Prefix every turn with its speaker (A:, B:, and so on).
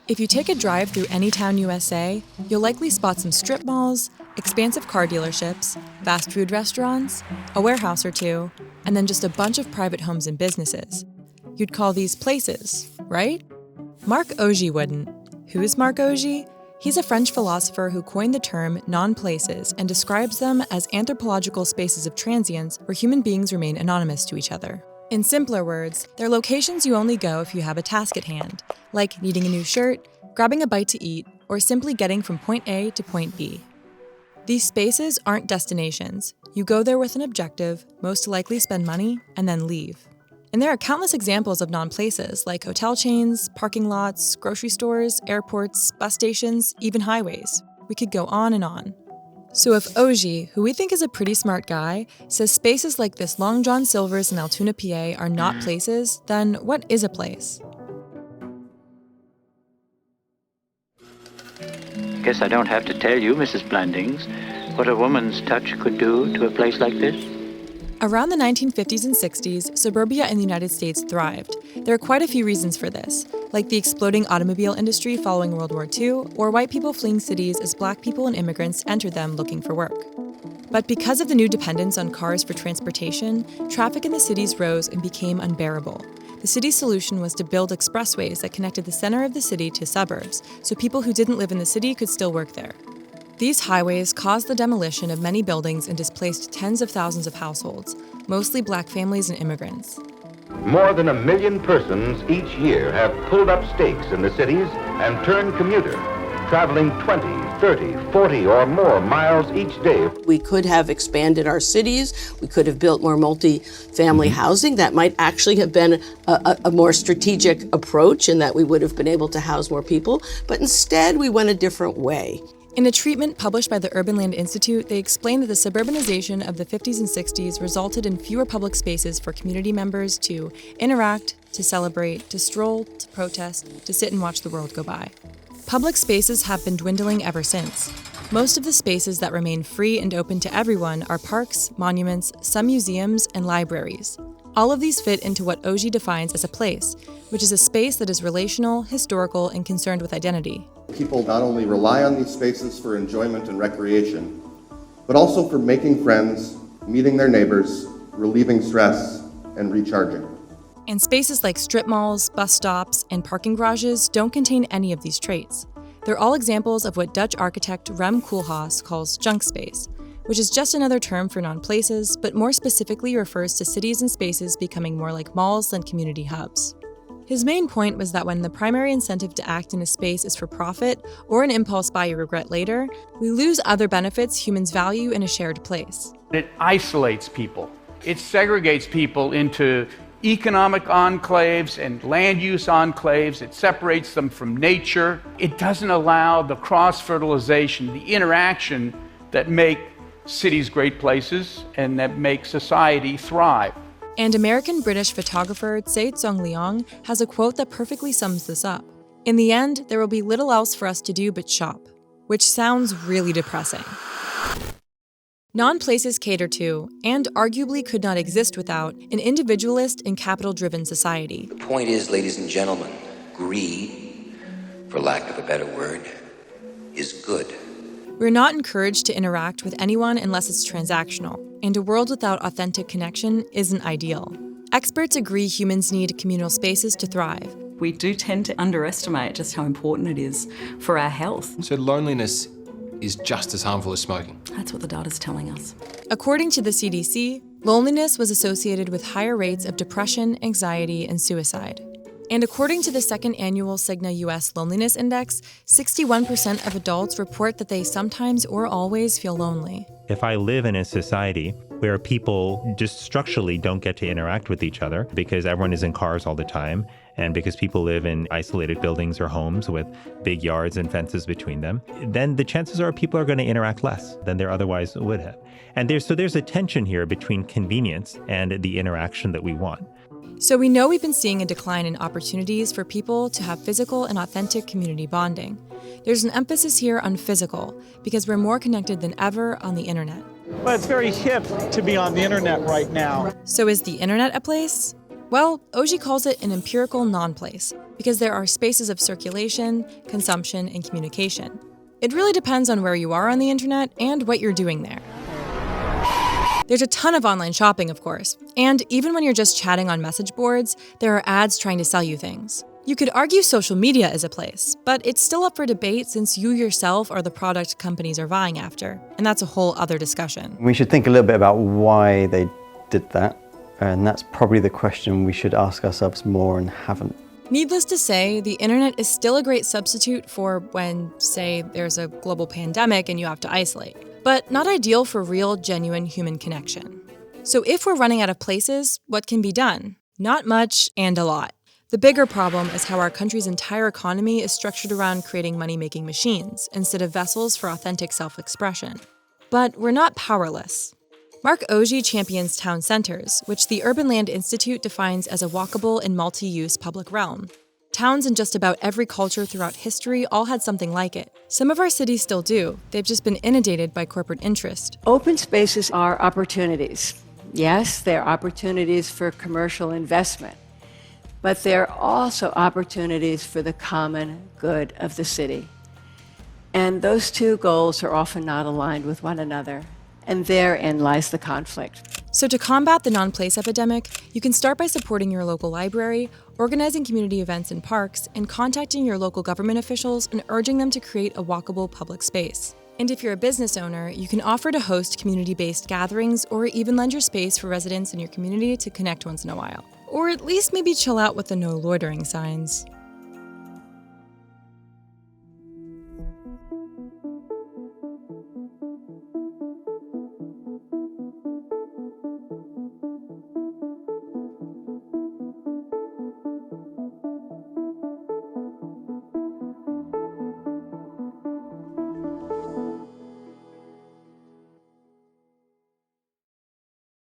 A: If you take a drive through any town USA, you'll likely spot some strip malls, expansive car dealerships, fast food restaurants, a warehouse or two, and then just a bunch of private homes and businesses. You'd call these places, right? Marc Augé wouldn't. Who's Marc Augé? He's a French philosopher who coined the term non-places and describes them as anthropological spaces of transience where human beings remain anonymous to each other. In simpler words, they're locations you only go if you have a task at hand, like needing a new shirt, grabbing a bite to eat, or simply getting from point A to point B. These spaces aren't destinations. You go there with an objective, most likely spend money, and then leave. And there are countless examples of non-places, like hotel chains, parking lots, grocery stores, airports, bus stations, even highways. We could go on and on. So if Augé, who we think is a pretty smart guy, says spaces like this Long John Silver's in Altoona, PA are not places, then what is a place?
B: Guess I don't have to tell you, Mrs. Blandings, what a woman's touch could do to a place like this.
A: Around the 1950s and 60s, suburbia in the United States thrived. There are quite a few reasons for this, like the exploding automobile industry following World War II, or white people fleeing cities as Black people and immigrants entered them looking for work. But because of the new dependence on cars for transportation, traffic in the cities rose and became unbearable. The city's solution was to build expressways that connected the center of the city to suburbs, so people who didn't live in the city could still work there. These highways caused the demolition of many buildings and displaced tens of thousands of households, mostly Black families and immigrants.
C: More than 1 million persons each year have pulled up stakes in the cities and turned commuter, traveling 20, 30, 40 or more miles each day.
D: We could have expanded our cities. We could have built more multi-family housing. That might actually have been a more strategic approach in that we would have been able to house more people. But instead, we went a different way.
A: In a treatment published by the Urban Land Institute, they explained that the suburbanization of the 50s and 60s resulted in fewer public spaces for community members to interact, to celebrate, to stroll, to protest, to sit and watch the world go by. Public spaces have been dwindling ever since. Most of the spaces that remain free and open to everyone are parks, monuments, some museums, and libraries. All of these fit into what Augé defines as a place, which is a space that is relational, historical, and concerned with identity.
E: People not only rely on these spaces for enjoyment and recreation, but also for making friends, meeting their neighbors, relieving stress, and recharging.
A: And spaces like strip malls, bus stops, and parking garages don't contain any of these traits. They're all examples of what Dutch architect Rem Koolhaas calls Junkspace, which is just another term for non-places, but more specifically refers to cities and spaces becoming more like malls than community hubs. His main point was that when the primary incentive to act in a space is for profit or an impulse buy you regret later, we lose other benefits humans value in a shared place.
F: It isolates people. It segregates people into economic enclaves and land use enclaves. It separates them from nature. It doesn't allow the cross-fertilization, the interaction that make cities great places and that make society thrive.
A: And American-British photographer Tse Tsong Leong has a quote that perfectly sums this up. In the end, there will be little else for us to do but shop, which sounds really depressing. Non-places cater to, and arguably could not exist without, an individualist and capital-driven society.
G: The point is, ladies and gentlemen, greed, for lack of a better word, is good.
A: We're not encouraged to interact with anyone unless it's transactional, and a world without authentic connection isn't ideal. Experts agree humans need communal spaces to thrive.
H: We do tend to underestimate just how important it is for our health.
I: So loneliness is just as harmful as smoking.
H: That's what the data's telling us.
A: According to the CDC, loneliness was associated with higher rates of depression, anxiety, and suicide. And according to the second annual Cigna US Loneliness Index, 61% of adults report that they sometimes or always feel lonely.
J: If I live in a society where people just structurally don't get to interact with each other because everyone is in cars all the time, and because people live in isolated buildings or homes with big yards and fences between them, then the chances are people are going to interact less than they otherwise would have. And there's a tension here between convenience and the interaction that we want.
A: So we know we've been seeing a decline in opportunities for people to have physical and authentic community bonding. There's an emphasis here on physical, because we're more connected than ever on the internet.
K: Well, it's very hip to be on the internet right now.
A: So is the internet a place? Well, Augé calls it an empirical non-place because there are spaces of circulation, consumption, and communication. It really depends on where you are on the internet and what you're doing there. There's a ton of online shopping, of course, and even when you're just chatting on message boards, there are ads trying to sell you things. You could argue social media is a place, but it's still up for debate since you yourself are the product companies are vying after, and that's a whole other discussion.
K: We should think a little bit about why they did that, and that's probably the question we should ask ourselves more and haven't.
A: Needless to say, the internet is still a great substitute for when, say, there's a global pandemic and you have to isolate, but not ideal for real, genuine human connection. So if we're running out of places, what can be done? Not much and a lot. The bigger problem is how our country's entire economy is structured around creating money-making machines instead of vessels for authentic self-expression. But we're not powerless. Marc Augé champions town centers, which the Urban Land Institute defines as a walkable and multi-use public realm. Towns in just about every culture throughout history all had something like it. Some of our cities still do. They've just been inundated by corporate interest.
L: Open spaces are opportunities. Yes, they're opportunities for commercial investment, but they're also opportunities for the common good of the city. And those two goals are often not aligned with one another, and therein lies the conflict.
A: So to combat the non-place epidemic, you can start by supporting your local library, organizing community events in parks, and contacting your local government officials and urging them to create a walkable public space. And if you're a business owner, you can offer to host community-based gatherings or even lend your space for residents in your community to connect once in a while. Or at least maybe chill out with the no loitering signs.